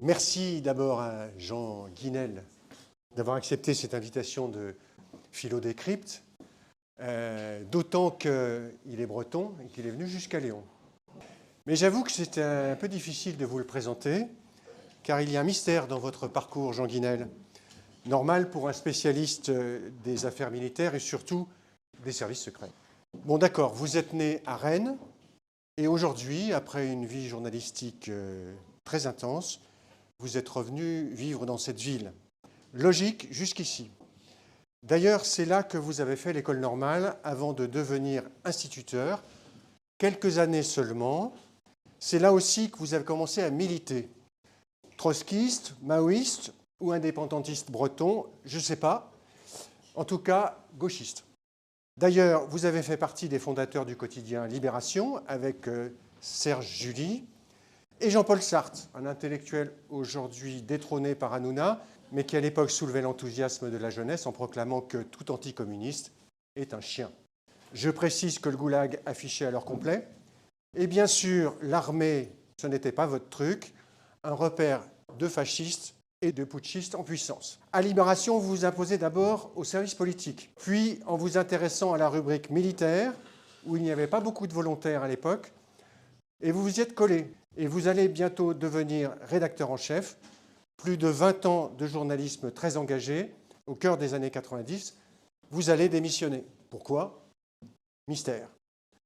Merci d'abord à Jean Guinel d'avoir accepté cette invitation de Philo Décrypte, d'autant qu'il est breton et qu'il est venu jusqu'à Lyon. Mais j'avoue que c'est un peu difficile de vous le présenter, car il y a un mystère dans votre parcours, Jean Guinel, normal pour un spécialiste des affaires militaires et surtout des services secrets. Bon d'accord, vous êtes né à Rennes, et aujourd'hui, après une vie journalistique très intense, vous êtes revenu vivre dans cette ville. Logique jusqu'ici. D'ailleurs, c'est là que vous avez fait l'école normale avant de devenir instituteur. Quelques années seulement. C'est là aussi que vous avez commencé à militer. Trotskiste, maoïste ou indépendantiste breton, je ne sais pas. En tout cas, gauchiste. D'ailleurs, vous avez fait partie des fondateurs du quotidien Libération avec Serge July et Jean-Paul Sartre, un intellectuel aujourd'hui détrôné par Hanouna, mais qui à l'époque soulevait l'enthousiasme de la jeunesse en proclamant que tout anticommuniste est un chien. Je précise que le goulag affichait à l'heure complet. Et bien sûr, l'armée, ce n'était pas votre truc, un repère de fascistes et de putschistes en puissance. À Libération, vous vous imposez d'abord au service politique, puis en vous intéressant à la rubrique militaire, où il n'y avait pas beaucoup de volontaires à l'époque, et vous vous y êtes collé. Et vous allez bientôt devenir rédacteur en chef, plus de 20 ans de journalisme très engagé, au cœur des années 90, vous allez démissionner. Pourquoi? Mystère.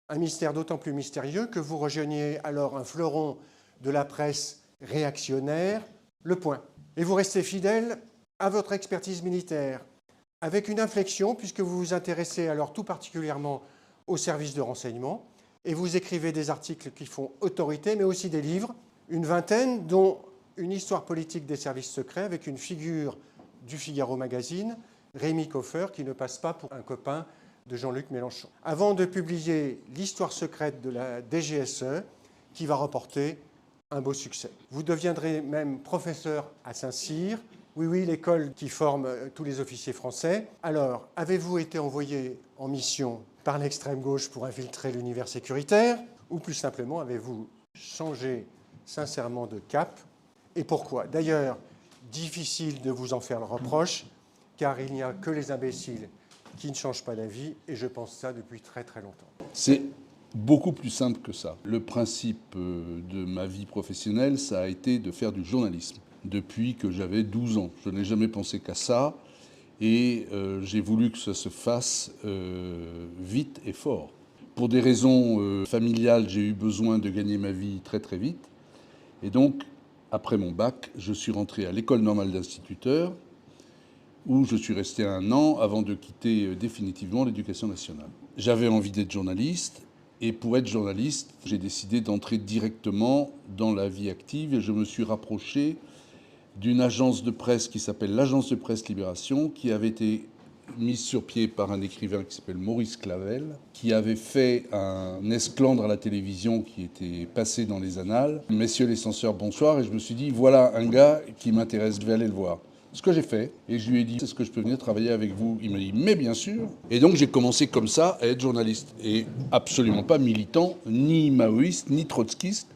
Un mystère d'autant plus mystérieux que vous rejoigniez alors un fleuron de la presse réactionnaire, Le Point. Et vous restez fidèle à votre expertise militaire, avec une inflexion, puisque vous vous intéressez alors tout particulièrement aux services de renseignement, et vous écrivez des articles qui font autorité, mais aussi des livres, une vingtaine, dont une histoire politique des services secrets, avec une figure du Figaro Magazine, Rémi Coffeur, qui ne passe pas pour un copain de Jean-Luc Mélenchon. Avant de publier l'histoire secrète de la DGSE, qui va remporter un beau succès. Vous deviendrez même professeur à Saint-Cyr, oui, l'école qui forme tous les officiers français. Alors, avez-vous été envoyé en mission par l'extrême gauche pour infiltrer l'univers sécuritaire, ou plus simplement, avez-vous changé sincèrement de cap? Et pourquoi? D'ailleurs, difficile de vous en faire le reproche, car il n'y a que les imbéciles qui ne changent pas d'avis, et je pense ça depuis très très longtemps. C'est beaucoup plus simple que ça. Le principe de ma vie professionnelle, ça a été de faire du journalisme depuis que j'avais 12 ans. Je n'ai jamais pensé qu'à ça, et j'ai voulu que ça se fasse vite et fort. Pour des raisons familiales, j'ai eu besoin de gagner ma vie très très vite, et donc, après mon bac, je suis rentré à l'école normale d'instituteur, où je suis resté 1 an avant de quitter définitivement l'éducation nationale. J'avais envie d'être journaliste, et pour être journaliste, j'ai décidé d'entrer directement dans la vie active, et je me suis rapproché d'une agence de presse qui s'appelle l'Agence de presse Libération, qui avait été mise sur pied par un écrivain qui s'appelle Maurice Clavel, qui avait fait un esclandre à la télévision qui était passé dans les annales. Messieurs les censeurs, bonsoir. Et je me suis dit, voilà un gars qui m'intéresse, je vais aller le voir. Ce que j'ai fait, et je lui ai dit, est-ce que je peux venir travailler avec vous? Il m'a dit, mais bien sûr. Et donc j'ai commencé comme ça à être journaliste, et absolument pas militant, ni maoïste, ni trotskiste,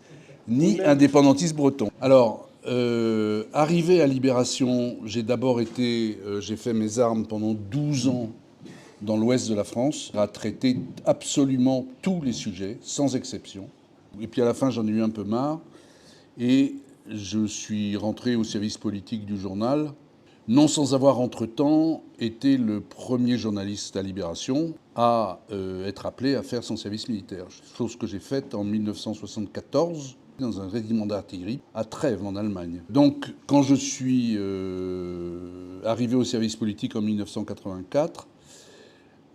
ni indépendantiste breton. Alors, arrivé à Libération, j'ai d'abord j'ai fait mes armes pendant 12 ans dans l'ouest de la France, à traiter absolument tous les sujets, sans exception. Et puis à la fin, j'en ai eu un peu marre, et je suis rentré au service politique du journal, non sans avoir entre-temps été le premier journaliste à Libération à être appelé à faire son service militaire, chose que j'ai faite en 1974, dans un régiment d'artillerie à Trèves, en Allemagne. Donc, quand je suis arrivé au service politique en 1984,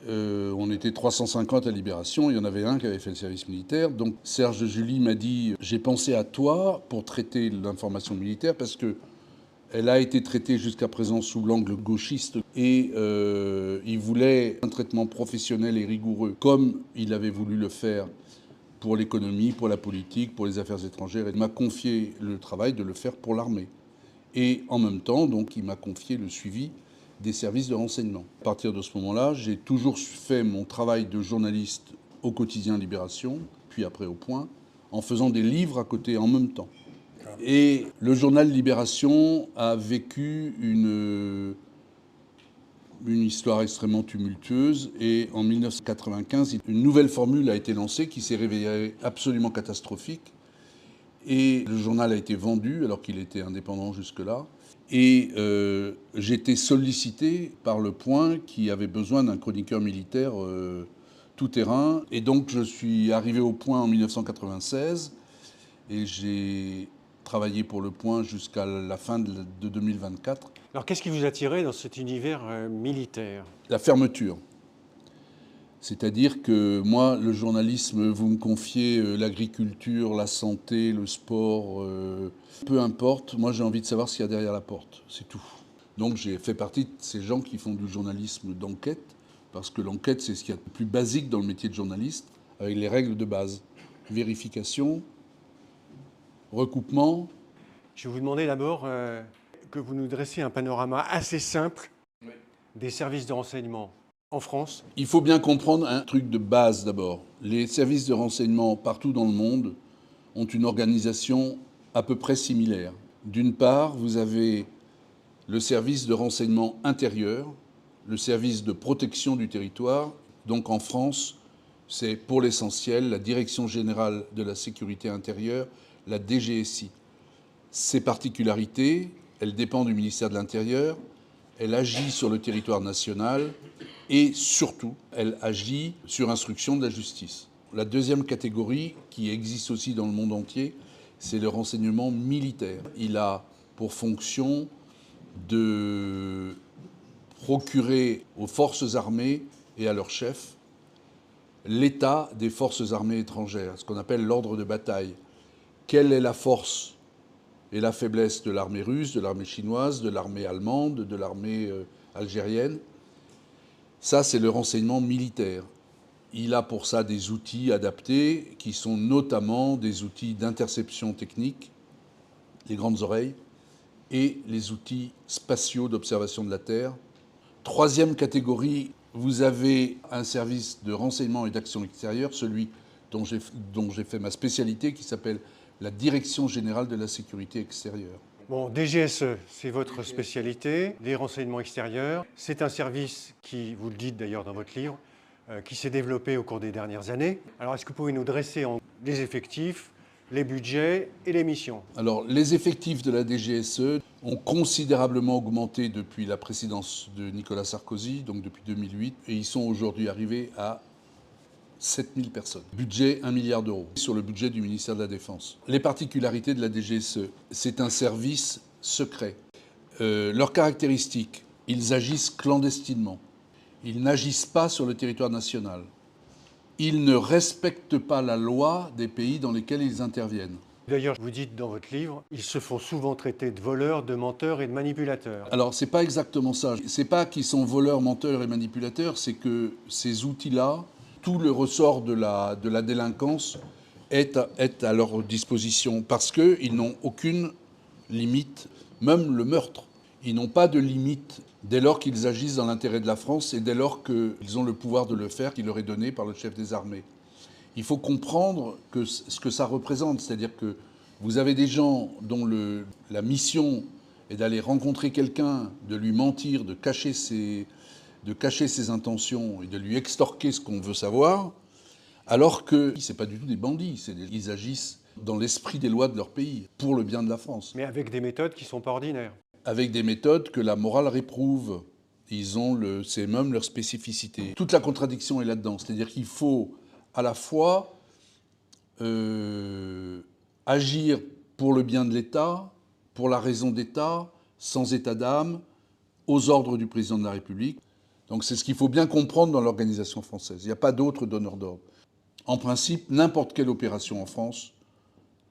on était 350 à Libération, il y en avait un qui avait fait le service militaire. Donc, Serge July m'a dit « J'ai pensé à toi pour traiter l'information militaire parce que elle a été traitée jusqu'à présent sous l'angle gauchiste et il voulait un traitement professionnel et rigoureux comme il avait voulu le faire pour l'économie, pour la politique, pour les affaires étrangères. Il m'a confié le travail de le faire pour l'armée. Et en même temps, donc, il m'a confié le suivi des services de renseignement. À partir de ce moment-là, j'ai toujours fait mon travail de journaliste au quotidien Libération, puis après au Point, en faisant des livres à côté en même temps. Et le journal Libération a vécu une histoire extrêmement tumultueuse. Et en 1995, une nouvelle formule a été lancée qui s'est révélée absolument catastrophique. Et le journal a été vendu alors qu'il était indépendant jusque-là. Et j'ai été sollicité par Le Point qui avait besoin d'un chroniqueur militaire tout-terrain. Et donc je suis arrivé au Point en 1996 et j'ai travaillé pour Le Point jusqu'à la fin de 2024. Alors qu'est-ce qui vous attirait dans cet univers militaire? La fermeture. C'est-à-dire que moi, le journalisme, vous me confiez l'agriculture, la santé, le sport, peu importe, moi j'ai envie de savoir ce qu'il y a derrière la porte, c'est tout. Donc j'ai fait partie de ces gens qui font du journalisme d'enquête, parce que l'enquête c'est ce qu'il y a de plus basique dans le métier de journaliste, avec les règles de base. Vérification, recoupement. Je vais vous demander d'abord que vous nous dressiez un panorama assez simple des services de renseignement en France. Il faut bien comprendre un truc de base d'abord. Les services de renseignement partout dans le monde ont une organisation à peu près similaire. D'une part, vous avez le service de renseignement intérieur, le service de protection du territoire. Donc en France, c'est pour l'essentiel la Direction générale de la sécurité intérieure, la DGSI. Ses particularités, elle dépend du ministère de l'Intérieur, elle agit sur le territoire national et surtout, elle agit sur instruction de la justice. La deuxième catégorie, qui existe aussi dans le monde entier, c'est le renseignement militaire. Il a pour fonction de procurer aux forces armées et à leurs chefs l'état des forces armées étrangères, ce qu'on appelle l'ordre de bataille. Quelle est la force et la faiblesse de l'armée russe, de l'armée chinoise, de l'armée allemande, de l'armée algérienne? Ça, c'est le renseignement militaire. Il a pour ça des outils adaptés, qui sont notamment des outils d'interception technique, les grandes oreilles, et les outils spatiaux d'observation de la Terre. Troisième catégorie, vous avez un service de renseignement et d'action extérieure, celui dont j'ai fait ma spécialité, qui s'appelle la Direction générale de la sécurité extérieure. Bon, DGSE, c'est votre spécialité, les renseignements extérieurs. C'est un service qui, vous le dites d'ailleurs dans votre livre, qui s'est développé au cours des dernières années. Alors, est-ce que vous pouvez nous dresser les effectifs, les budgets et les missions? Alors, les effectifs de la DGSE ont considérablement augmenté depuis la présidence de Nicolas Sarkozy, donc depuis 2008, et ils sont aujourd'hui arrivés à 7000 personnes. Budget 1 milliard d'euros sur le budget du ministère de la Défense. Les particularités de la DGSE, c'est un service secret. Leurs caractéristiques, ils agissent clandestinement. Ils n'agissent pas sur le territoire national. Ils ne respectent pas la loi des pays dans lesquels ils interviennent. D'ailleurs, vous dites dans votre livre, ils se font souvent traiter de voleurs, de menteurs et de manipulateurs. Alors, c'est pas exactement ça. C'est pas qu'ils sont voleurs, menteurs et manipulateurs, c'est que ces outils-là, tout le ressort de la délinquance est à leur disposition parce qu'ils n'ont aucune limite, même le meurtre. Ils n'ont pas de limite dès lors qu'ils agissent dans l'intérêt de la France et dès lors qu'ils ont le pouvoir de le faire qui leur est donné par le chef des armées. Il faut comprendre ce que ça représente, c'est-à-dire que vous avez des gens dont la mission est d'aller rencontrer quelqu'un, de lui mentir, de cacher ses intentions et de lui extorquer ce qu'on veut savoir, alors que ce n'est pas du tout des bandits, ils agissent dans l'esprit des lois de leur pays, pour le bien de la France. Mais avec des méthodes qui ne sont pas ordinaires. Avec des méthodes que la morale réprouve. C'est même leur spécificité. Toute la contradiction est là-dedans, c'est-à-dire qu'il faut à la fois agir pour le bien de l'État, pour la raison d'État, sans état d'âme, aux ordres du président de la République. Donc c'est ce qu'il faut bien comprendre dans l'organisation française. Il n'y a pas d'autre donneur d'ordre. En principe, n'importe quelle opération en France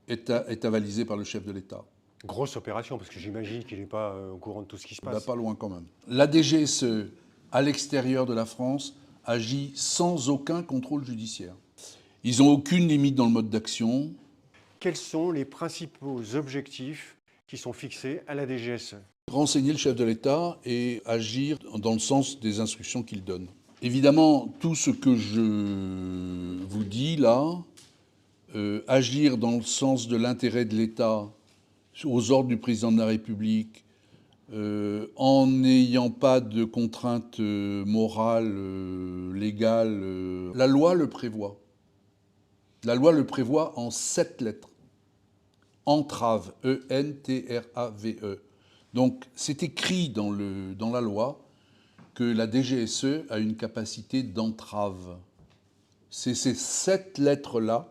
est avalisée par le chef de l'État. Grosse opération, parce que j'imagine qu'il n'est pas au courant de tout ce qui se passe. Pas loin quand même. La DGSE, à l'extérieur de la France, agit sans aucun contrôle judiciaire. Ils n'ont aucune limite dans le mode d'action. Quels sont les principaux objectifs qui sont fixés à la DGSE? Renseigner le chef de l'État et agir dans le sens des instructions qu'il donne. Évidemment, tout ce que je vous dis là, agir dans le sens de l'intérêt de l'État aux ordres du président de la République, en n'ayant pas de contraintes morales, légales. La loi le prévoit. La loi le prévoit en 7 lettres. Entrave, E-N-T-R-A-V-E. Donc c'est écrit dans la loi que la DGSE a une capacité d'entrave. C'est ces 7 lettres-là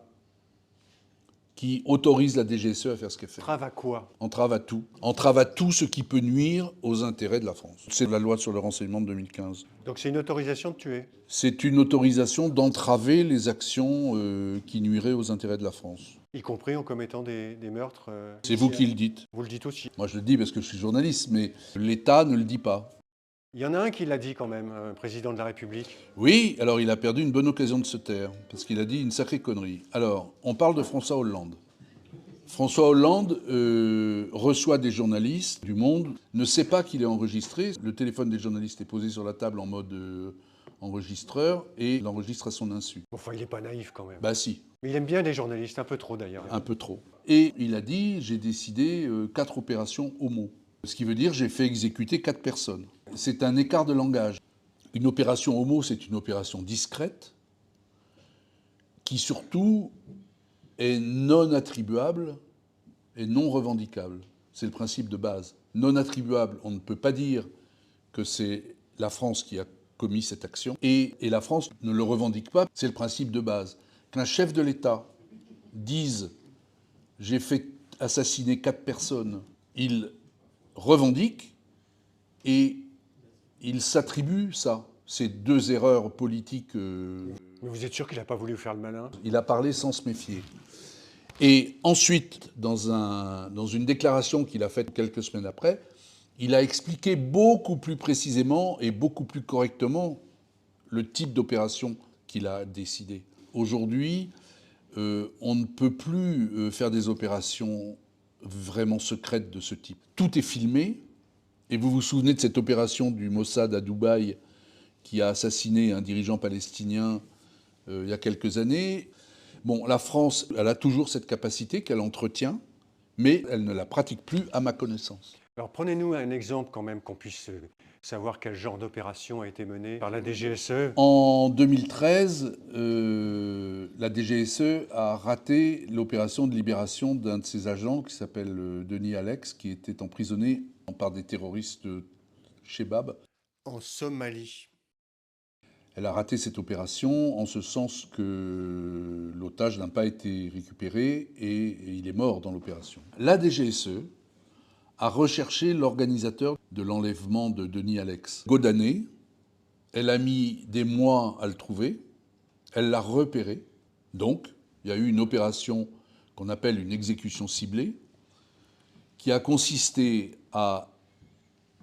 qui autorisent la DGSE à faire ce qu'elle fait. Entrave à quoi? Entrave à tout. Entrave à tout ce qui peut nuire aux intérêts de la France. C'est la loi sur le renseignement de 2015. Donc c'est une autorisation de tuer? C'est une autorisation d'entraver les actions qui nuiraient aux intérêts de la France. Y compris en commettant des meurtres? C'est vous qui le dites. Vous le dites aussi. Moi je le dis parce que je suis journaliste, mais l'État ne le dit pas. Il y en a un qui l'a dit quand même, un président de la République. Oui, alors il a perdu une bonne occasion de se taire, parce qu'il a dit une sacrée connerie. Alors, on parle de François Hollande. François Hollande reçoit des journalistes du Monde, ne sait pas qu'il est enregistré. Le téléphone des journalistes est posé sur la table en mode enregistreur, et il enregistre à son insu. Enfin, il n'est pas naïf quand même. Bah si, Mais il aime bien les journalistes, un peu trop d'ailleurs. un peu trop. Et il a dit, j'ai décidé 4 opérations homo. Ce qui veut dire, j'ai fait exécuter 4 personnes. C'est un écart de langage. Une opération homo, c'est une opération discrète, qui surtout est non attribuable et non revendicable. C'est le principe de base. Non attribuable, on ne peut pas dire que c'est la France qui a commis cette action, et la France ne le revendique pas. C'est le principe de base. Qu'un chef de l'État dise « j'ai fait assassiner 4 personnes », il revendique et il s'attribue ça. C'est 2 erreurs politiques. Mais vous êtes sûr qu'il n'a pas voulu faire le malin? Il a parlé sans se méfier. Et ensuite, dans une déclaration qu'il a faite quelques semaines après, il a expliqué beaucoup plus précisément et beaucoup plus correctement le type d'opération qu'il a décidé. Aujourd'hui, on ne peut plus faire des opérations vraiment secrètes de ce type. Tout est filmé, et vous vous souvenez de cette opération du Mossad à Dubaï qui a assassiné un dirigeant palestinien il y a quelques années. Bon, la France, elle a toujours cette capacité qu'elle entretient, mais elle ne la pratique plus à ma connaissance. Alors prenez-nous un exemple quand même qu'on puisse savoir quel genre d'opération a été menée par la DGSE. En 2013, la DGSE a raté l'opération de libération d'un de ses agents qui s'appelle Denis Alex, qui était emprisonné par des terroristes Chebab. En Somalie. Elle a raté cette opération en ce sens que l'otage n'a pas été récupéré et il est mort dans l'opération. La DGSE a recherché l'organisateur de l'enlèvement de Denis Alex, Godané. Elle a mis des mois à le trouver. Elle l'a repéré. Donc, il y a eu une opération qu'on appelle une exécution ciblée, qui a consisté à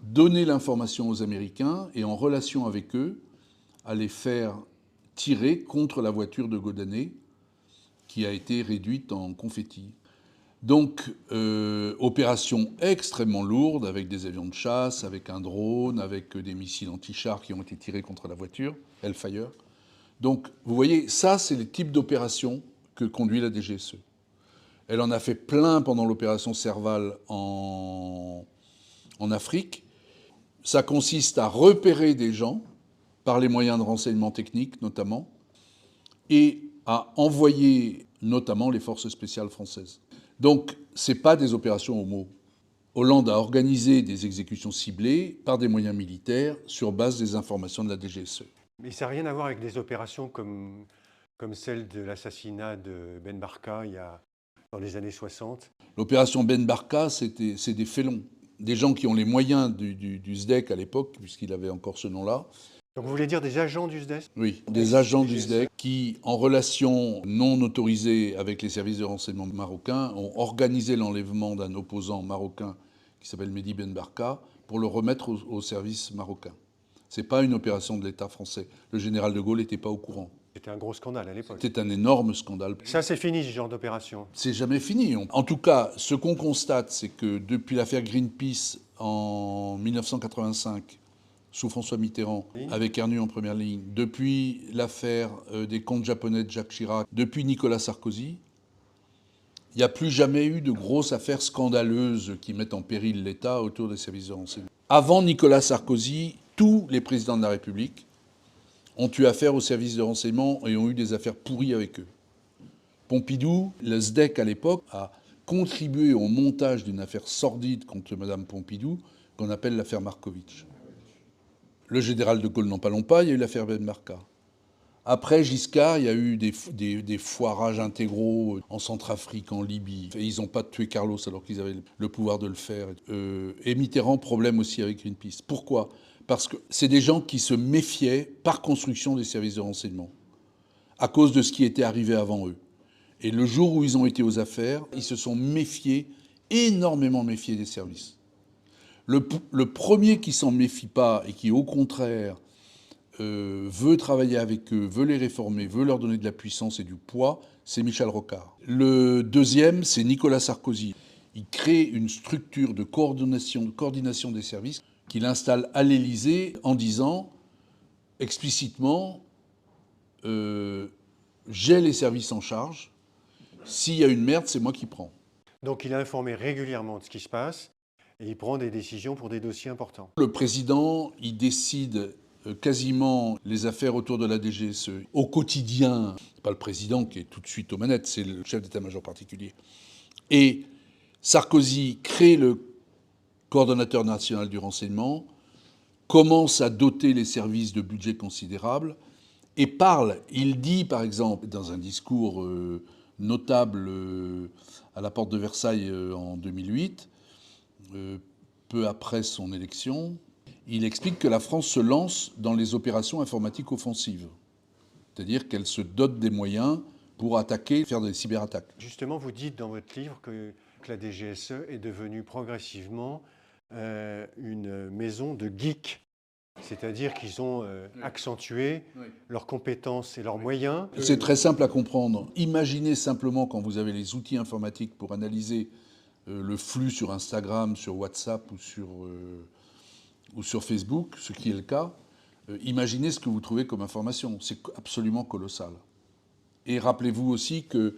donner l'information aux Américains et en relation avec eux, à les faire tirer contre la voiture de Godané, qui a été réduite en confetti. Donc, opération extrêmement lourde, avec des avions de chasse, avec un drone, avec des missiles anti-chars qui ont été tirés contre la voiture, Hellfire. Donc, vous voyez, ça, c'est le type d'opération que conduit la DGSE. Elle en a fait plein pendant l'opération Serval en Afrique. Ça consiste à repérer des gens, par les moyens de renseignement technique notamment, et à envoyer notamment les forces spéciales françaises. Donc, ce n'est pas des opérations homo. Hollande a organisé des exécutions ciblées par des moyens militaires sur base des informations de la DGSE. Mais ça n'a rien à voir avec des opérations comme celle de l'assassinat de Ben Barka dans les années 60. L'opération Ben Barka, c'est des félons. Des gens qui ont les moyens du SDEC à l'époque, puisqu'il avait encore ce nom-là. Donc vous voulez dire des agents du SDES? Oui, des agents du SDEC qui, en relation non autorisée avec les services de renseignement marocains, ont organisé l'enlèvement d'un opposant marocain qui s'appelle Mehdi Ben Barka pour le remettre au service marocain. Ce n'est pas une opération de l'État français. Le général de Gaulle n'était pas au courant. C'était un gros scandale à l'époque. C'était un énorme scandale. Ça, c'est fini, ce genre d'opération. C'est jamais fini. En tout cas, ce qu'on constate, c'est que depuis l'affaire Greenpeace en 1985, sous François Mitterrand, avec Ernu en première ligne, depuis l'affaire des comptes japonais de Jacques Chirac, depuis Nicolas Sarkozy, Il n'y a plus jamais eu de grosses affaires scandaleuses qui mettent en péril l'État autour des services de renseignement. Avant Nicolas Sarkozy, tous les présidents de la République ont eu affaire aux services de renseignement et ont eu des affaires pourries avec eux. Pompidou, le SDEC à l'époque, a contribué au montage d'une affaire sordide contre Mme Pompidou, qu'on appelle l'affaire Markovitch. Le général de Gaulle, n'en parlons pas, il y a eu l'affaire Ben Marca. Après Giscard, il y a eu des foirages intégraux en Centrafrique, en Libye. Et ils n'ont pas tué Carlos alors qu'ils avaient le pouvoir de le faire. Et Mitterrand, problème aussi avec Greenpeace. Pourquoi ? Parce que c'est des gens qui se méfiaient par construction des services de renseignement, à cause de ce qui était arrivé avant eux. Et le jour où ils ont été aux affaires, ils se sont méfiés, énormément méfiés des services. Le premier qui s'en méfie pas et qui, au contraire, veut travailler avec eux, veut les réformer, veut leur donner de la puissance et du poids, c'est Michel Rocard. Le deuxième, c'est Nicolas Sarkozy. Il crée une structure de coordination des services qu'il installe à l'Élysée en disant explicitement j'ai les services en charge, s'il y a une merde, c'est moi qui prends. Donc il est informé régulièrement de ce qui se passe et il prend des décisions pour des dossiers importants. Le président, il décide quasiment les affaires autour de la DGSE. Au quotidien, c'est pas le président qui est tout de suite aux manettes, c'est le chef d'état-major particulier. Et Sarkozy crée le coordonnateur national du renseignement, commence à doter les services de budgets considérables et parle, il dit par exemple dans un discours notable à la porte de Versailles en 2008, peu après son élection, il explique que la France se lance dans les opérations informatiques offensives. C'est-à-dire qu'elle se dote des moyens pour attaquer, faire des cyberattaques. Justement, vous dites dans votre livre que la DGSE est devenue progressivement une maison de geeks. C'est-à-dire qu'ils ont accentué leurs compétences et leurs moyens. C'est très simple à comprendre. Imaginez simplement quand vous avez les outils informatiques pour analyser le flux sur Instagram, sur WhatsApp ou sur Facebook, ce qui est le cas, imaginez ce que vous trouvez comme information. C'est absolument colossal. Et rappelez-vous aussi que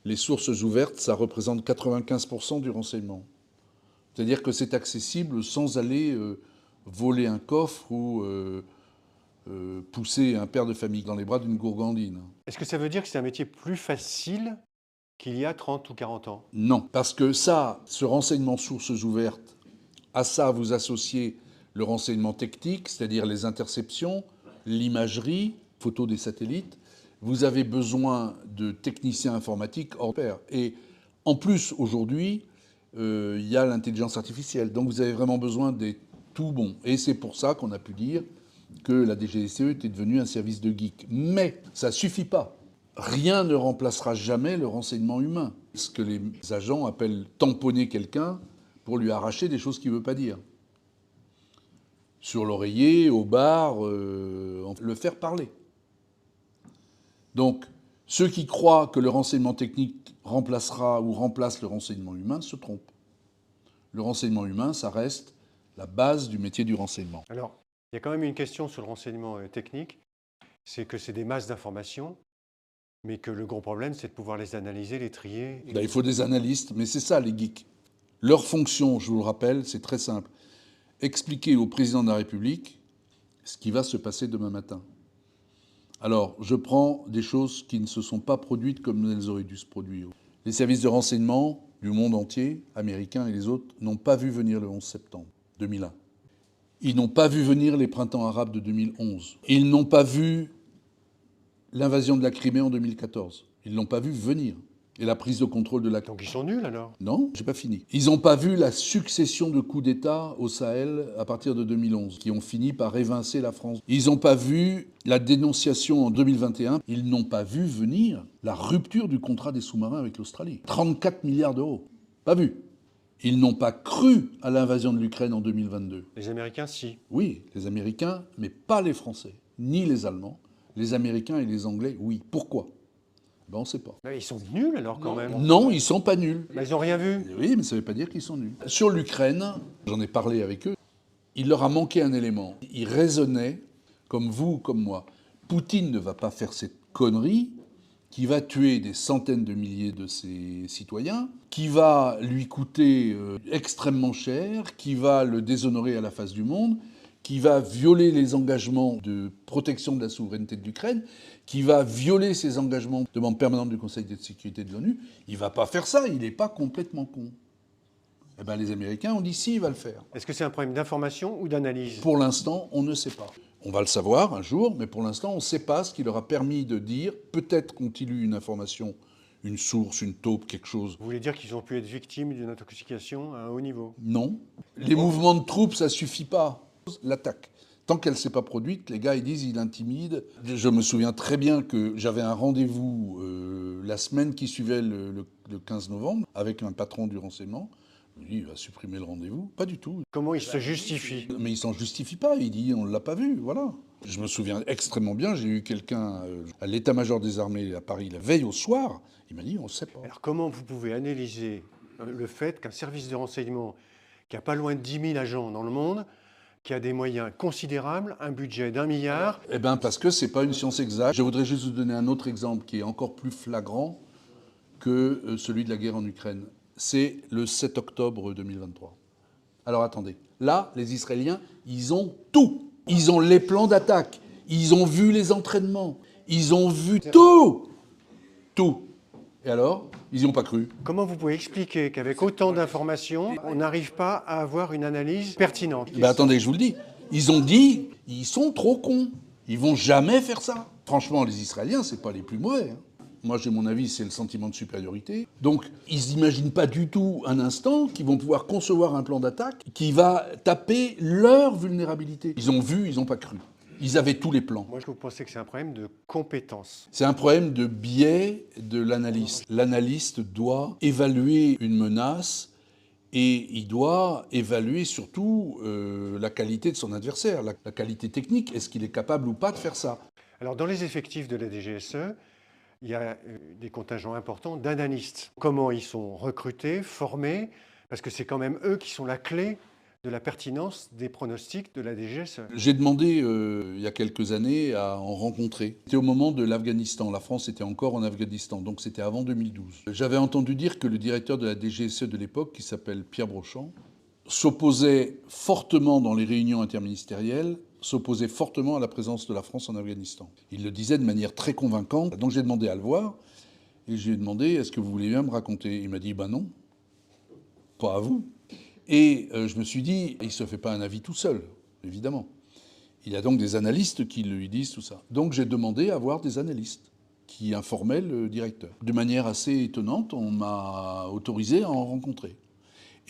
les sources ouvertes, ça représente 95% du renseignement. C'est-à-dire que c'est accessible sans aller voler un coffre ou pousser un père de famille dans les bras d'une gourgandine. Est-ce que ça veut dire que c'est un métier plus facile qu'il y a 30 ou 40 ans? Non, parce que ça, ce renseignement sources ouvertes, à ça vous associez le renseignement technique, c'est-à-dire les interceptions, l'imagerie, photos des satellites. Vous avez besoin de techniciens informatiques hors pair. Et en plus, aujourd'hui, il y a l'intelligence artificielle. Donc vous avez vraiment besoin des tout bons. Et c'est pour ça qu'on a pu dire que la DGSE était devenue un service de geek. Mais ça ne suffit pas. Rien ne remplacera jamais le renseignement humain. Ce que les agents appellent tamponner quelqu'un pour lui arracher des choses qu'il ne veut pas dire. Sur l'oreiller, au bar, le faire parler. Donc, ceux qui croient que le renseignement technique remplacera ou remplace le renseignement humain se trompent. Le renseignement humain, ça reste la base du métier du renseignement. Alors, il y a quand même une question sur le renseignement technique, c'est que c'est des masses d'informations, mais que le gros problème, c'est de pouvoir les analyser, les trier. Là, il faut des analystes, mais c'est ça les geeks. Leur fonction, je vous le rappelle, c'est très simple. Expliquer au président de la République ce qui va se passer demain matin. Alors, je prends des choses qui ne se sont pas produites comme elles auraient dû se produire. Les services de renseignement du monde entier, américains et les autres, n'ont pas vu venir le 11 septembre 2001. Ils n'ont pas vu venir les printemps arabes de 2011. Ils n'ont pas vu l'invasion de la Crimée en 2014. Ils ne l'ont pas vu venir. Et la prise de contrôle de la... Donc ils sont nuls alors? Non, j'ai pas fini. Ils n'ont pas vu la succession de coups d'État au Sahel à partir de 2011, qui ont fini par évincer la France. Ils n'ont pas vu la dénonciation en 2021. Ils n'ont pas vu venir la rupture du contrat des sous-marins avec l'Australie. 34 milliards d'euros. Pas vu. Ils n'ont pas cru à l'invasion de l'Ukraine en 2022. Les Américains, si. Oui, les Américains, mais pas les Français, ni les Allemands. Les Américains et les Anglais, oui. Pourquoi ? Ben, on ne sait pas. Mais ils sont nuls alors quand même. Non, ils ne sont pas nuls. Mais ils n'ont rien vu. Oui, mais ça ne veut pas dire qu'ils sont nuls. Sur l'Ukraine, j'en ai parlé avec eux, il leur a manqué un élément. Ils raisonnaient, comme vous, comme moi. Poutine ne va pas faire cette connerie qui va tuer des centaines de milliers de ses citoyens, qui va lui coûter extrêmement cher, qui va le déshonorer à la face du monde, qui va violer les engagements de protection de la souveraineté de l'Ukraine, qui va violer ses engagements de membre permanent du Conseil de sécurité de l'ONU. Il ne va pas faire ça, il n'est pas complètement con. Eh bien, les Américains ont dit si, il va le faire. Est-ce que c'est un problème d'information ou d'analyse? Pour l'instant, on ne sait pas. On va le savoir un jour, mais pour l'instant, on ne sait pas ce qui leur a permis de dire, peut-être qu'ont-ils eu une information, une source, une taupe, quelque chose. Vous voulez dire qu'ils ont pu être victimes d'une intoxication à un haut niveau? Non. Les mouvements de troupes, ça ne suffit pas. L'attaque. Tant qu'elle ne s'est pas produite, les gars, ils disent, il intimide. Je me souviens très bien que j'avais un rendez-vous la semaine qui suivait le 15 novembre avec un patron du renseignement. Il va supprimer le rendez-vous. Pas du tout. Comment il se justifie? Mais il s'en justifie pas. Il dit on ne l'a pas vu. Voilà. Je me souviens extrêmement bien. J'ai eu quelqu'un à l'état-major des armées à Paris la veille au soir. Il m'a dit on ne sait pas. Alors comment vous pouvez analyser le fait qu'un service de renseignement qui a pas loin de 10 000 agents dans le monde, qui a des moyens considérables, un budget d'1 milliard... Eh bien parce que c'est pas une science exacte. Je voudrais juste vous donner un autre exemple qui est encore plus flagrant que celui de la guerre en Ukraine. C'est le 7 octobre 2023. Alors attendez, là, les Israéliens, ils ont tout. Ils ont les plans d'attaque, ils ont vu les entraînements, ils ont vu tout. Tout. Et alors, ils n'y ont pas cru. Comment vous pouvez expliquer qu'avec autant d'informations, on n'arrive pas à avoir une analyse pertinente? Ben attendez, je vous le dis. Ils ont dit, ils sont trop cons. Ils vont jamais faire ça. Franchement, les Israéliens, c'est pas les plus mauvais. Moi, j'ai mon avis, c'est le sentiment de supériorité. Donc, ils n'imaginent pas du tout un instant qu'ils vont pouvoir concevoir un plan d'attaque qui va taper leur vulnérabilité. Ils ont vu, ils n'ont pas cru. Ils avaient tous les plans. Moi, je vous pensez que c'est un problème de compétence. C'est un problème de biais de l'analyste. L'analyste doit évaluer une menace et il doit évaluer surtout la qualité de son adversaire, la qualité technique. Est-ce qu'il est capable ou pas de faire ça? Alors, dans les effectifs de la DGSE, il y a des contingents importants d'analystes. Comment ils sont recrutés, formés? Parce que c'est quand même eux qui sont la clé de la pertinence des pronostics de la DGSE. J'ai demandé il y a quelques années à en rencontrer. C'était au moment de l'Afghanistan. La France était encore en Afghanistan, donc c'était avant 2012. J'avais entendu dire que le directeur de la DGSE de l'époque, qui s'appelle Pierre Brochand, s'opposait fortement dans les réunions interministérielles, s'opposait fortement à la présence de la France en Afghanistan. Il le disait de manière très convaincante. Donc j'ai demandé à le voir et je lui ai demandé est-ce que vous voulez bien me raconter? Il m'a dit ben non, pas à vous. Et je me suis dit, il ne se fait pas un avis tout seul, évidemment. Il y a donc des analystes qui lui disent tout ça. Donc j'ai demandé à voir des analystes qui informaient le directeur. De manière assez étonnante, on m'a autorisé à en rencontrer.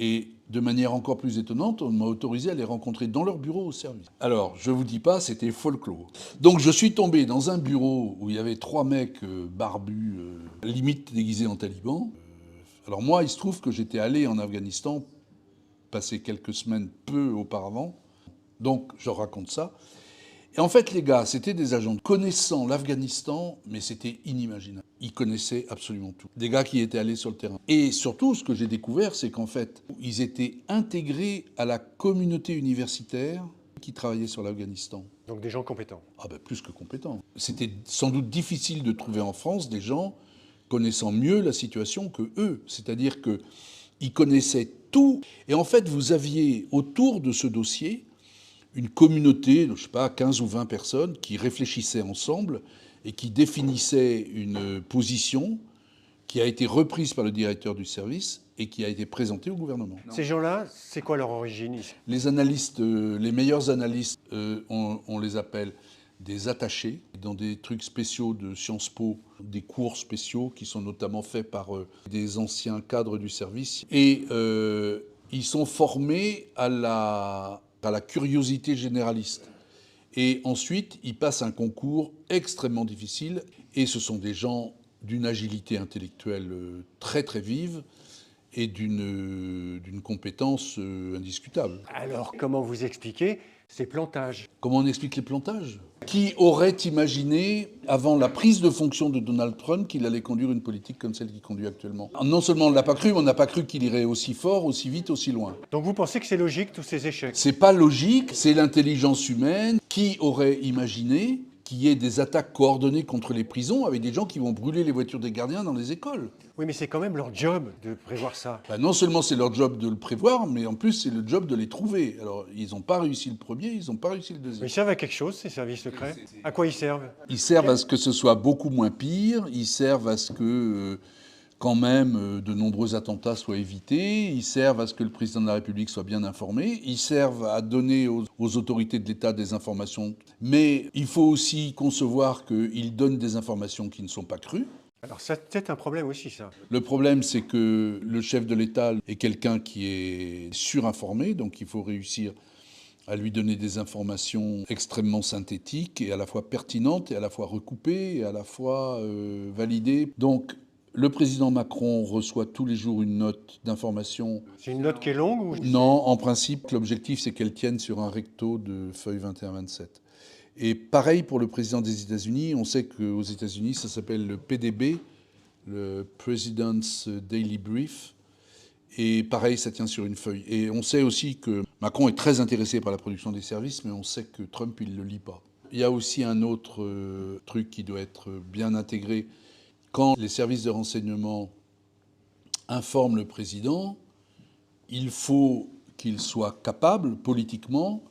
Et de manière encore plus étonnante, on m'a autorisé à les rencontrer dans leur bureau au service. Alors, je ne vous dis pas, c'était folklore. Donc je suis tombé dans un bureau où il y avait 3 mecs barbus, limite déguisés en talibans. Alors moi, il se trouve que j'étais allé en Afghanistan passé quelques semaines peu auparavant. Donc, je raconte ça. Et en fait, les gars, c'était des agents connaissant l'Afghanistan, mais c'était inimaginable. Ils connaissaient absolument tout. Des gars qui étaient allés sur le terrain. Et surtout, ce que j'ai découvert, c'est qu'en fait, ils étaient intégrés à la communauté universitaire qui travaillait sur l'Afghanistan. Donc des gens compétents. Ah ben, plus que compétents. C'était sans doute difficile de trouver en France des gens connaissant mieux la situation que eux. C'est-à-dire qu'ils connaissaient tout. Et en fait, vous aviez autour de ce dossier une communauté, je ne sais pas, 15 ou 20 personnes qui réfléchissaient ensemble et qui définissaient une position qui a été reprise par le directeur du service et qui a été présentée au gouvernement. Ces gens-là, c'est quoi leur origine ici? Les analystes, les meilleurs analystes, on les appelle des attachés, dans des trucs spéciaux de Sciences Po, des cours spéciaux qui sont notamment faits par des anciens cadres du service. Et ils sont formés à la curiosité généraliste. Et ensuite, ils passent un concours extrêmement difficile. Et ce sont des gens d'une agilité intellectuelle très très vive et d'une compétence indiscutable. Alors, comment vous expliquez ces plantages? Comment on explique les plantages? Qui aurait imaginé, avant la prise de fonction de Donald Trump, qu'il allait conduire une politique comme celle qu'il conduit actuellement? Non seulement on ne l'a pas cru, mais on n'a pas cru qu'il irait aussi fort, aussi vite, aussi loin. Donc vous pensez que c'est logique, tous ces échecs? C'est pas logique, c'est l'intelligence humaine. Qui aurait imaginé qu'il y ait des attaques coordonnées contre les prisons avec des gens qui vont brûler les voitures des gardiens dans les écoles. Oui, mais c'est quand même leur job de prévoir ça. Ben non seulement c'est leur job de le prévoir, mais en plus c'est le job de les trouver. Alors ils n'ont pas réussi le premier, ils n'ont pas réussi le deuxième. Mais ils servent à quelque chose, ces services secrets? À quoi ils servent? Ils servent à ce que ce soit beaucoup moins pire, ils servent à ce que quand même de nombreux attentats soient évités, ils servent à ce que le président de la République soit bien informé, ils servent à donner aux autorités de l'État des informations, mais il faut aussi concevoir qu'ils donnent des informations qui ne sont pas crues. Alors c'est peut-être un problème aussi, ça. Le problème, c'est que le chef de l'État est quelqu'un qui est surinformé, donc il faut réussir à lui donner des informations extrêmement synthétiques et à la fois pertinentes et à la fois recoupées et à la fois validées. Donc le président Macron reçoit tous les jours une note d'information. C'est une note qui est longue ou... Non, en principe, l'objectif, c'est qu'elle tienne sur un recto de feuille 21-27. Et pareil pour le président des États-Unis. On sait qu'aux États-Unis, ça s'appelle le PDB, le President's Daily Brief. Et pareil, ça tient sur une feuille. Et on sait aussi que Macron est très intéressé par la production des services, mais on sait que Trump, il ne le lit pas. Il y a aussi un autre truc qui doit être bien intégré. Quand les services de renseignement informent le président, il faut qu'il soit capable, politiquement,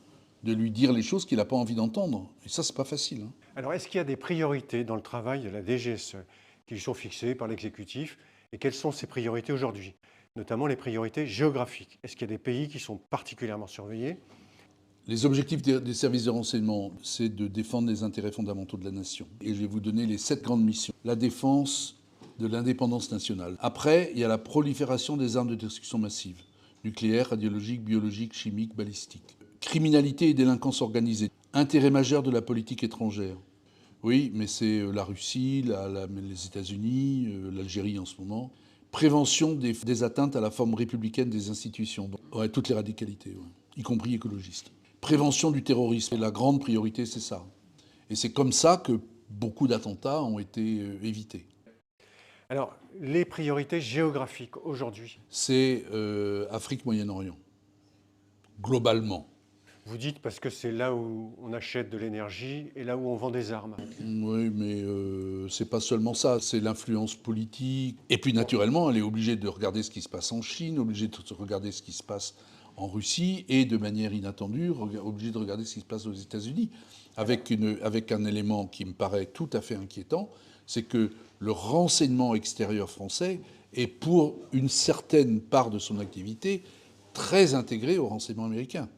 de lui dire les choses qu'il n'a pas envie d'entendre. Et ça, c'est pas facile. Hein. Alors est-ce qu'il y a des priorités dans le travail de la DGSE qui lui sont fixées par l'exécutif? Et quelles sont ces priorités aujourd'hui? Notamment les priorités géographiques. Est-ce qu'il y a des pays qui sont particulièrement surveillés? Les objectifs des services de renseignement, c'est de défendre les intérêts fondamentaux de la nation. Et je vais vous donner les 7 grandes missions. La défense de l'indépendance nationale. Après, il y a la prolifération des armes de destruction massive. Nucléaire, radiologique, biologique, chimique, balistique. Criminalité et délinquance organisée. Intérêt majeur de la politique étrangère. Oui, mais c'est la Russie, les États-Unis, l'Algérie en ce moment. Prévention des atteintes à la forme républicaine des institutions. Ouais, toutes les radicalités, ouais, y compris écologistes. Prévention du terrorisme. Et la grande priorité, c'est ça. Et c'est comme ça que beaucoup d'attentats ont été évités. Alors, les priorités géographiques aujourd'hui? C'est Afrique, Moyen-Orient. Globalement. Vous dites parce que c'est là où on achète de l'énergie et là où on vend des armes. Oui, mais c'est pas seulement ça, c'est l'influence politique. Et puis naturellement, elle est obligée de regarder ce qui se passe en Chine, obligée de regarder ce qui se passe en Russie et de manière inattendue, obligée de regarder ce qui se passe aux États-Unis. Avec un élément qui me paraît tout à fait inquiétant, c'est que le renseignement extérieur français est pour une certaine part de son activité très intégré au renseignement américain.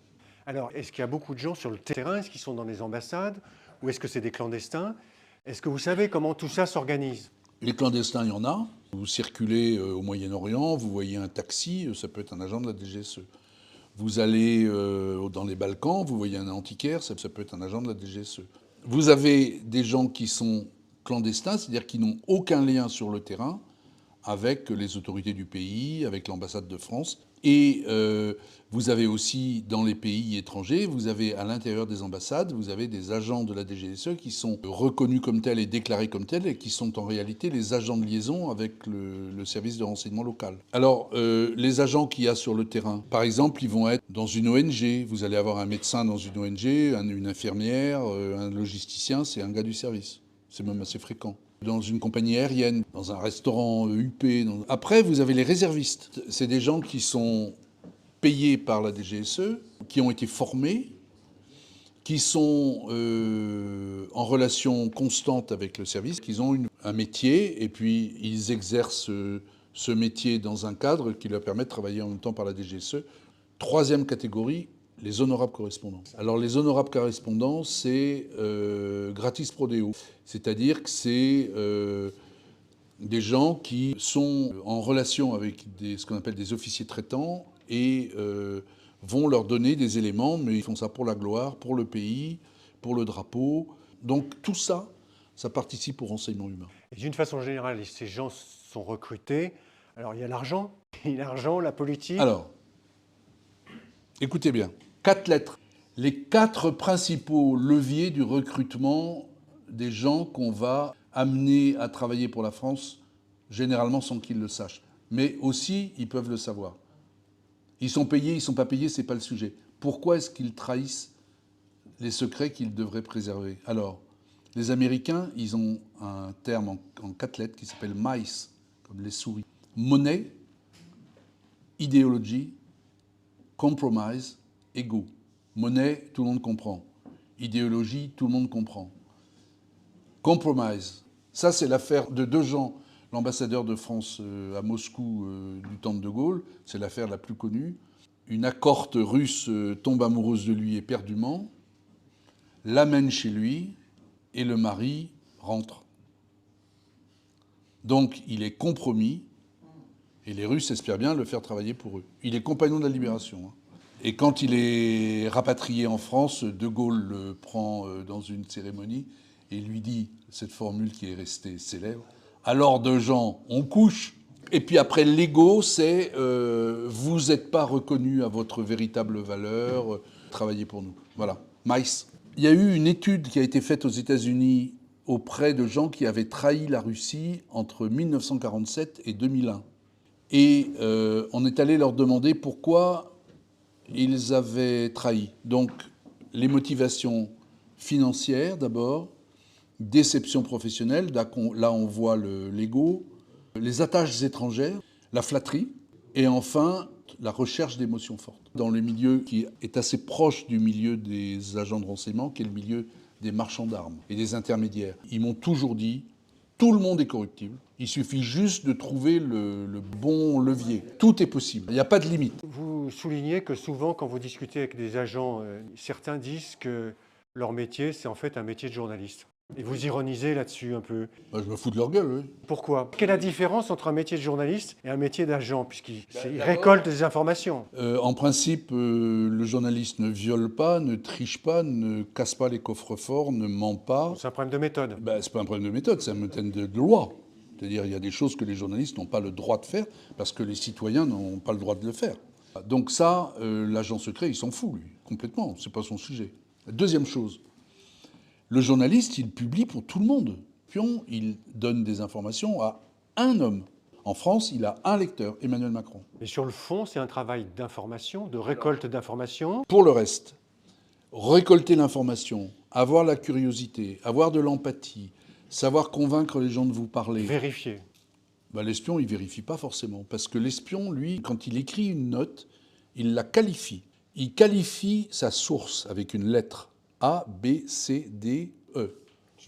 Alors, est-ce qu'il y a beaucoup de gens sur le terrain? Est-ce qu'ils sont dans les ambassades? Ou est-ce que c'est des clandestins? Est-ce que vous savez comment tout ça s'organise? Les clandestins, il y en a. Vous circulez au Moyen-Orient, vous voyez un taxi, ça peut être un agent de la DGSE. Vous allez dans les Balkans, vous voyez un antiquaire, ça peut être un agent de la DGSE. Vous avez des gens qui sont clandestins, c'est-à-dire qui n'ont aucun lien sur le terrain avec les autorités du pays, avec l'ambassade de France. Et vous avez aussi, dans les pays étrangers, vous avez à l'intérieur des ambassades, vous avez des agents de la DGSE qui sont reconnus comme tels et déclarés comme tels et qui sont en réalité les agents de liaison avec le service de renseignement local. Alors, les agents qu'il y a sur le terrain, par exemple, ils vont être dans une ONG. Vous allez avoir un médecin dans une ONG, une infirmière, un logisticien, c'est un gars du service. C'est même assez fréquent. Dans une compagnie aérienne, dans un restaurant UP. Après, vous avez les réservistes. C'est des gens qui sont payés par la DGSE, qui ont été formés, qui sont en relation constante avec le service, qui ont un métier, et puis ils exercent ce métier dans un cadre qui leur permet de travailler en même temps par la DGSE. Troisième catégorie, les honorables correspondants. Alors les honorables correspondants, c'est gratis pro deo. C'est-à-dire que c'est des gens qui sont en relation avec ce qu'on appelle des officiers traitants et vont leur donner des éléments, mais ils font ça pour la gloire, pour le pays, pour le drapeau. Donc tout ça, ça participe au renseignement humain. Et d'une façon générale, ces gens sont recrutés. Alors il y a l'argent, la politique. Alors, écoutez bien. 4 lettres. Les 4 principaux leviers du recrutement des gens qu'on va amener à travailler pour la France, généralement sans qu'ils le sachent. Mais aussi, ils peuvent le savoir. Ils sont payés, ils ne sont pas payés, ce n'est pas le sujet. Pourquoi est-ce qu'ils trahissent les secrets qu'ils devraient préserver? Alors, Les Américains, ils ont un terme en 4 lettres qui s'appelle mice, comme les souris. Monnaie, idéologie, compromise, ego. Monnaie, tout le monde comprend. Idéologie, tout le monde comprend. Compromise, ça c'est l'affaire de 2 gens. L'ambassadeur de France à Moscou du temps de De Gaulle, c'est l'affaire la plus connue. Une accorte russe tombe amoureuse de lui éperdument, l'amène chez lui et le mari rentre. Donc il est compromis et les Russes espèrent bien le faire travailler pour eux. Il est compagnon de la libération. Hein. Et quand il est rapatrié en France, De Gaulle le prend dans une cérémonie et lui dit cette formule qui est restée célèbre. Alors de gens, on couche. Et puis après, l'ego, c'est vous n'êtes pas reconnu à votre véritable valeur, travaillez pour nous. Voilà, mice. Il y a eu une étude qui a été faite aux États-Unis auprès de gens qui avaient trahi la Russie entre 1947 et 2001. Et on est allé leur demander pourquoi ils avaient trahi. Donc, les motivations financières d'abord, déception professionnelle, là on voit l'ego, les attaches étrangères, la flatterie, et enfin la recherche d'émotions fortes. Dans le milieu qui est assez proche du milieu des agents de renseignement, qui est le milieu des marchands d'armes et des intermédiaires. Ils m'ont toujours dit, tout le monde est corruptible, il suffit juste de trouver le bon levier. Tout est possible, il n'y a pas de limite. Vous soulignez que souvent, quand vous discutez avec des agents, certains disent que leur métier, c'est en fait un métier de journaliste. Et vous ironisez là-dessus un peu. Bah, je me fous de leur gueule, oui. Pourquoi? Quelle est la différence entre un métier de journaliste et un métier d'agent, puisqu'il récolte des informations? En principe, le journaliste ne viole pas, ne triche pas, ne casse pas les coffres-forts, ne ment pas. C'est un problème de méthode. Ben, c'est pas un problème de méthode, c'est un problème de loi. C'est-à-dire il y a des choses que les journalistes n'ont pas le droit de faire parce que les citoyens n'ont pas le droit de le faire. Donc ça, l'agent secret, il s'en fout, lui, complètement. C'est pas son sujet. Deuxième chose, le journaliste, il publie pour tout le monde. Puis il donne des informations à un homme. En France, il a un lecteur, Emmanuel Macron. Mais sur le fond, c'est un travail d'information, de récolte d'informations. Pour le reste, récolter l'information, avoir la curiosité, avoir de l'empathie, savoir convaincre les gens de vous parler. Vérifier. Ben, l'espion, il ne vérifie pas forcément. Parce que l'espion, lui, quand il écrit une note, il la qualifie. Il qualifie sa source avec une lettre. A, B, C, D, E.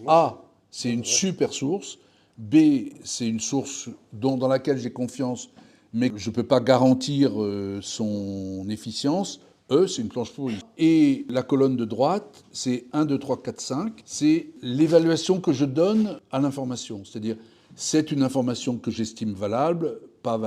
A, c'est une super source. B, c'est une source dans laquelle j'ai confiance, mais je ne peux pas garantir son efficience. E, c'est une planche pourrie. Et la colonne de droite, c'est 1, 2, 3, 4, 5. C'est l'évaluation que je donne à l'information. C'est-à-dire, c'est une information que j'estime valable, pas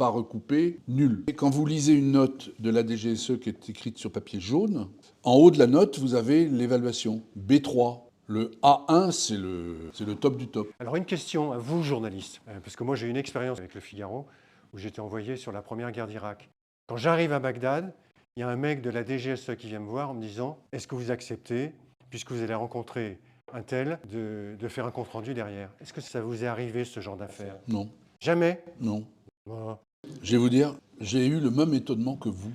recoupée, nulle. Et quand vous lisez une note de la DGSE qui est écrite sur papier jaune, en haut de la note, vous avez l'évaluation. B3. Le A1, c'est le top du top. Alors une question à vous, journaliste, parce que moi j'ai eu une expérience avec Le Figaro, où j'étais envoyé sur la première guerre d'Irak. Quand j'arrive à Bagdad, il y a un mec de la DGSE qui vient me voir en me disant « Est-ce que vous acceptez, puisque vous allez rencontrer un tel, de faire un compte-rendu derrière ?» Est-ce que ça vous est arrivé, ce genre d'affaire? Non. Jamais? Non. Moi, Je vais vous dire, j'ai eu le même étonnement que vous.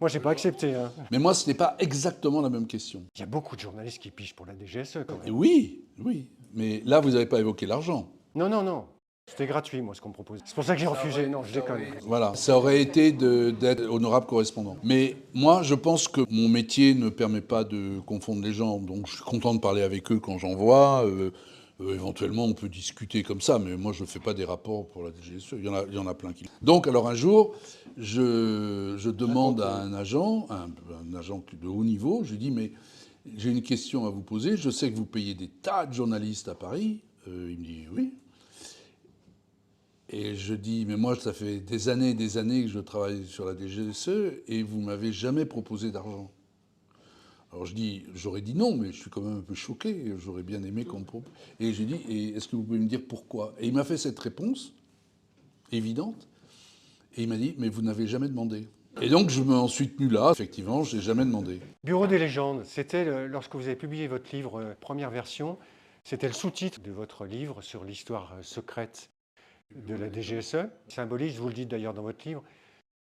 je n'ai pas accepté. Hein. Mais moi, ce n'est pas exactement la même question. Il y a beaucoup de journalistes qui pigent pour la DGSE quand Et même. oui, oui. Mais là, vous n'avez pas évoqué l'argent. Non, non, non. C'était gratuit, moi, ce qu'on me propose. C'est pour ça que j'ai refusé. Non, je déconne. Voilà, ça aurait été d'être honorable correspondant. Mais moi, je pense que mon métier ne permet pas de confondre les gens. Donc, je suis content de parler avec eux quand j'en vois. Éventuellement, on peut discuter comme ça, mais moi, je ne fais pas des rapports pour la DGSE. Il y en a plein qui... Donc, alors, un jour, je demande à un agent de haut niveau, je lui dis, mais j'ai une question à vous poser. Je sais que vous payez des tas de journalistes à Paris. Il me dit, oui. Et je dis, mais moi, ça fait des années que je travaille sur la DGSE et vous m'avez jamais proposé d'argent. Alors je dis, j'aurais dit non, mais je suis quand même un peu choqué. J'aurais bien aimé qu'on me propose. Et j'ai dit, est-ce que vous pouvez me dire pourquoi? Et il m'a fait cette réponse évidente. Et il m'a dit, mais vous n'avez jamais demandé. Et donc je m'en suis tenu là. Effectivement, je n'ai jamais demandé. Bureau des légendes, c'était lorsque vous avez publié votre livre, première version, c'était le sous-titre de votre livre sur l'histoire secrète de la DGSE. Symbolise, vous le dites d'ailleurs dans votre livre,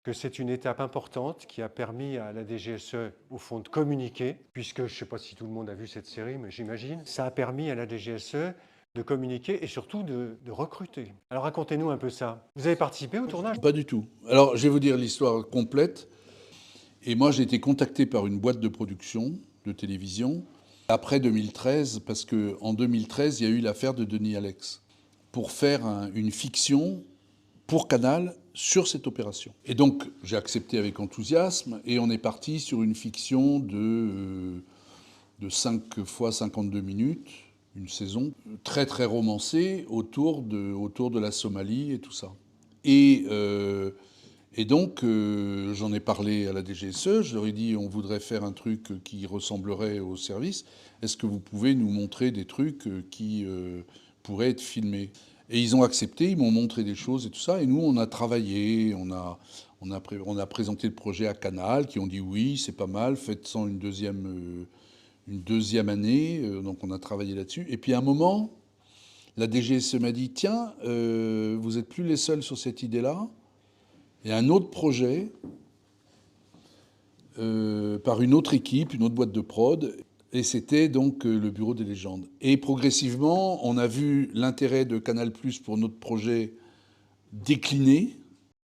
que c'est une étape importante qui a permis à la DGSE, au fond, de communiquer, puisque je ne sais pas si tout le monde a vu cette série, mais j'imagine, ça a permis à la DGSE de communiquer et surtout de recruter. Alors racontez-nous un peu ça. Vous avez participé au tournage? Pas du tout. Alors, je vais vous dire l'histoire complète. Et moi, j'ai été contacté par une boîte de production de télévision après 2013, parce qu'en 2013, il y a eu l'affaire de Denis Alex, pour faire une fiction pour Canal sur cette opération. Et donc, j'ai accepté avec enthousiasme, et on est parti sur une fiction de 5 fois 52 minutes, une saison, très très romancée, autour de la Somalie et tout ça. Et donc, j'en ai parlé à la DGSE, je leur ai dit on voudrait faire un truc qui ressemblerait au service. Est-ce que vous pouvez nous montrer des trucs qui pourraient être filmés? Et ils ont accepté, ils m'ont montré des choses et tout ça. Et nous, on a travaillé, on a présenté le projet à Canal, qui ont dit oui, c'est pas mal, faites-en une deuxième année. Donc on a travaillé là-dessus. Et puis à un moment, la DGSE m'a dit tiens, vous n'êtes plus les seuls sur cette idée-là. Il y a un autre projet par une autre équipe, une autre boîte de prod, et c'était donc le Bureau des légendes. Et progressivement, on a vu l'intérêt de Canal+ pour notre projet décliner.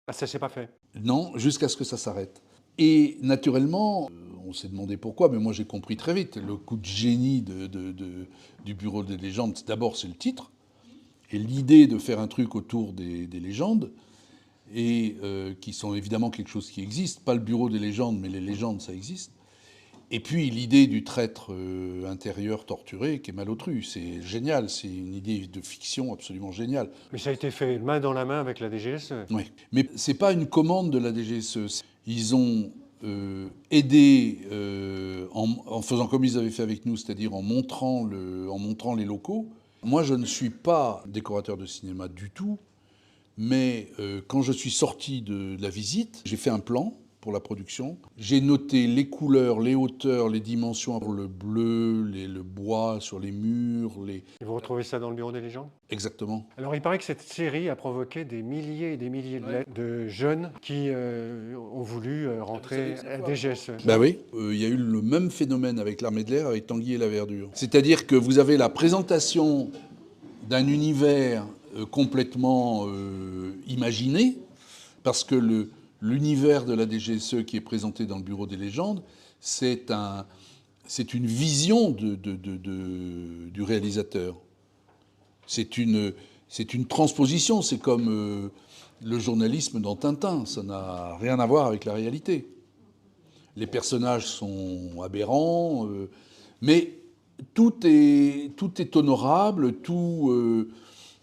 Ah, ça s'est pas fait. Non, jusqu'à ce que ça s'arrête. Et naturellement, on s'est demandé pourquoi, mais moi j'ai compris très vite. Le coup de génie du Bureau des légendes, d'abord c'est le titre, et l'idée de faire un truc autour des légendes, et qui sont évidemment quelque chose qui existe, pas le Bureau des légendes, mais les légendes, ça existe. Et puis l'idée du traître intérieur torturé, qui est Malotru, c'est génial, c'est une idée de fiction absolument géniale. Mais ça a été fait main dans la main avec la DGSE. Oui, mais c'est pas une commande de la DGSE. Ils ont aidé en faisant comme ils avaient fait avec nous, c'est-à-dire en montrant les locaux. Moi, je ne suis pas décorateur de cinéma du tout. Mais quand je suis sorti de la visite, j'ai fait un plan pour la production. J'ai noté les couleurs, les hauteurs, les dimensions pour le bleu, le bois sur les murs. Et vous retrouvez ça dans le Bureau des légendes? Exactement. Alors il paraît que cette série a provoqué des milliers et des milliers de lettres de jeunes qui ont voulu rentrer à la DGSE. Ben oui, il y a eu le même phénomène avec l'Armée de l'air, avec Tanguy et la Verdure. C'est-à-dire que vous avez la présentation d'un univers complètement imaginé, parce que l'univers de la DGSE qui est présenté dans le Bureau des légendes, c'est une vision du réalisateur. C'est une transposition, c'est comme le journalisme dans Tintin, ça n'a rien à voir avec la réalité. Les personnages sont aberrants, mais tout est honorable,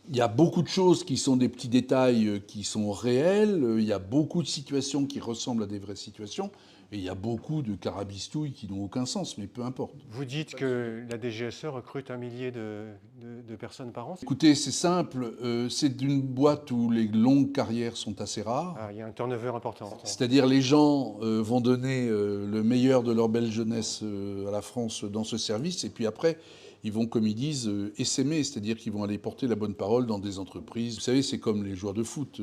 il y a beaucoup de choses qui sont des petits détails qui sont réels, il y a beaucoup de situations qui ressemblent à des vraies situations, et il y a beaucoup de carabistouilles qui n'ont aucun sens, mais peu importe. Vous dites que la DGSE recrute 1 millier de personnes par an? Écoutez, c'est simple, c'est d'une boîte où les longues carrières sont assez rares. Ah, il y a un turnover important. C'est-à-dire les gens vont donner le meilleur de leur belle jeunesse à la France dans ce service, et puis après, ils vont, comme ils disent, essaimer, c'est-à-dire qu'ils vont aller porter la bonne parole dans des entreprises. Vous savez, c'est comme les joueurs de foot.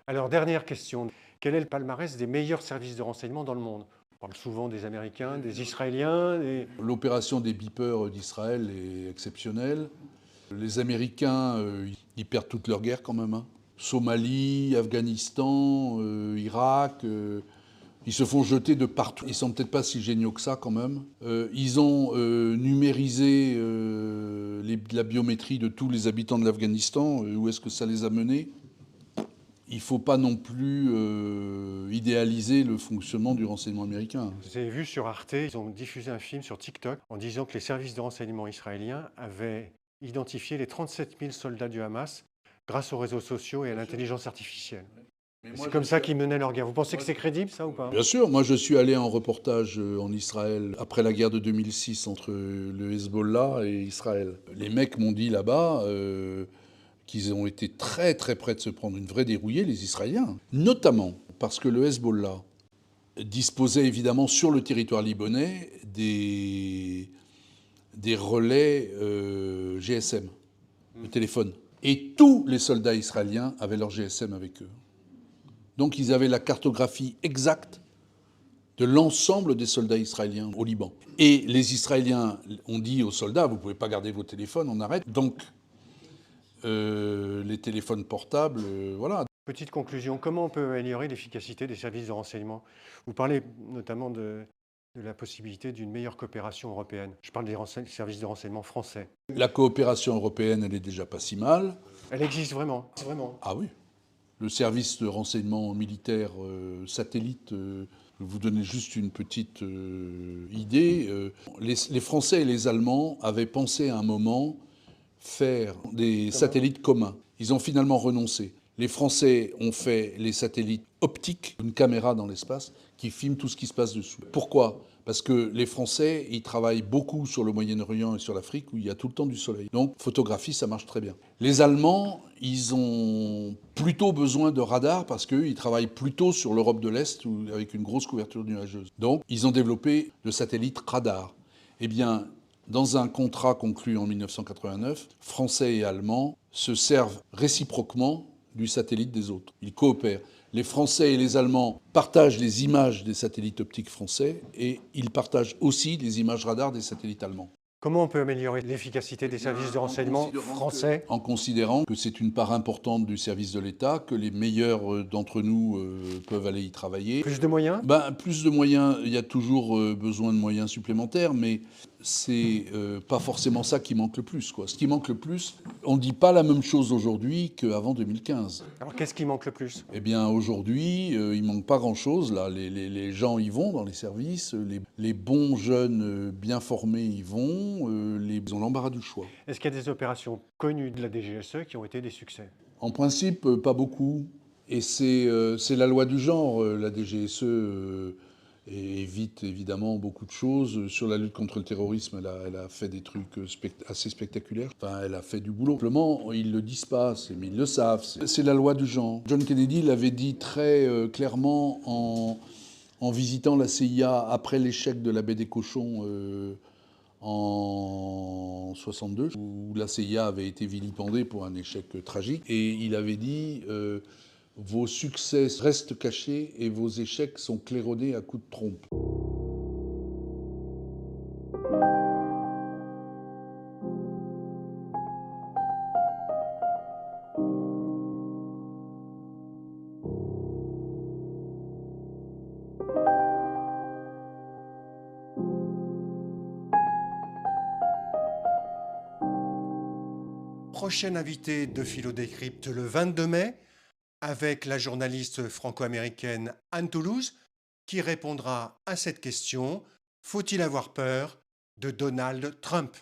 Alors, dernière question. Quel est le palmarès des meilleurs services de renseignement dans le monde? On parle souvent des Américains, des Israéliens. L'opération des beepers d'Israël est exceptionnelle. Les Américains, ils perdent toute leur guerre quand même. Hein. Somalie, Afghanistan, Irak, ils se font jeter de partout. Ils sont peut-être pas si géniaux que ça quand même. Ils ont numérisé la biométrie de tous les habitants de l'Afghanistan. Où est-ce que ça les a menés? Il ne faut pas non plus idéaliser le fonctionnement du renseignement américain. Vous avez vu sur Arte, ils ont diffusé un film sur TikTok en disant que les services de renseignement israéliens avaient identifié les 37 000 soldats du Hamas grâce aux réseaux sociaux et à l'intelligence artificielle. C'est comme ça qu'ils menaient leur guerre. Vous pensez que c'est crédible, ça, ou pas? Bien sûr. Moi, je suis allé en reportage en Israël après la guerre de 2006 entre le Hezbollah et Israël. Les mecs m'ont dit là-bas qu'ils ont été très très près de se prendre une vraie dérouillée, les Israéliens. Notamment parce que le Hezbollah disposait évidemment sur le territoire libanais des relais GSM, le téléphone. Et tous les soldats israéliens avaient leur GSM avec eux. Donc ils avaient la cartographie exacte de l'ensemble des soldats israéliens au Liban. Et les Israéliens ont dit aux soldats, vous ne pouvez pas garder vos téléphones, on arrête. Donc les téléphones portables, voilà. Petite conclusion, comment on peut améliorer l'efficacité des services de renseignement? Vous parlez notamment de la possibilité d'une meilleure coopération européenne. Je parle des services de renseignement français. La coopération européenne, elle est déjà pas si mal. Elle existe vraiment, vraiment. Ah oui. Le service de renseignement militaire satellite, je vais vous donner juste une petite idée. Les Français et les Allemands avaient pensé à un moment faire des satellites communs. Ils ont finalement renoncé. Les Français ont fait les satellites optiques, une caméra dans l'espace qui filme tout ce qui se passe dessous. Pourquoi ? Parce que les Français, ils travaillent beaucoup sur le Moyen-Orient et sur l'Afrique où il y a tout le temps du soleil. Donc, photographie, ça marche très bien. Les Allemands, ils ont plutôt besoin de radars parce qu'ils travaillent plutôt sur l'Europe de l'Est avec une grosse couverture nuageuse. Donc, ils ont développé le satellite radar. Eh bien, dans un contrat conclu en 1989, Français et Allemands se servent réciproquement du satellite des autres. Ils coopèrent. Les Français et les Allemands partagent les images des satellites optiques français et ils partagent aussi les images radars des satellites allemands. Comment on peut améliorer l'efficacité des services de renseignement français? En considérant que c'est une part importante du service de l'État, que les meilleurs d'entre nous peuvent aller y travailler. Plus de moyens? Plus de moyens, il y a toujours besoin de moyens supplémentaires, mais c'est pas forcément ça qui manque le plus, quoi. Ce qui manque le plus, on ne dit pas la même chose aujourd'hui qu'avant 2015. Alors qu'est-ce qui manque le plus? Eh bien aujourd'hui, il manque pas grand-chose. Là, les gens y vont dans les services, les bons jeunes bien formés y vont, ils ont l'embarras du choix. Est-ce qu'il y a des opérations connues de la DGSE qui ont été des succès? En principe, pas beaucoup. Et c'est la loi du genre. La DGSE évite évidemment beaucoup de choses. Sur la lutte contre le terrorisme, elle a fait des trucs assez spectaculaires. Enfin, elle a fait du boulot. Simplement, ils ne le disent pas, mais ils le savent. C'est la loi du genre. John Kennedy l'avait dit très clairement en visitant la CIA après l'échec de la baie des Cochons en 62, où la CIA avait été vilipendée pour un échec tragique. Et il avait dit vos succès restent cachés et vos échecs sont claironnés à coups de trompe. Prochain invité de Philo Décrypte le 22 mai, avec la journaliste franco-américaine Anne Toulouse, qui répondra à cette question: faut-il avoir peur de Donald Trump?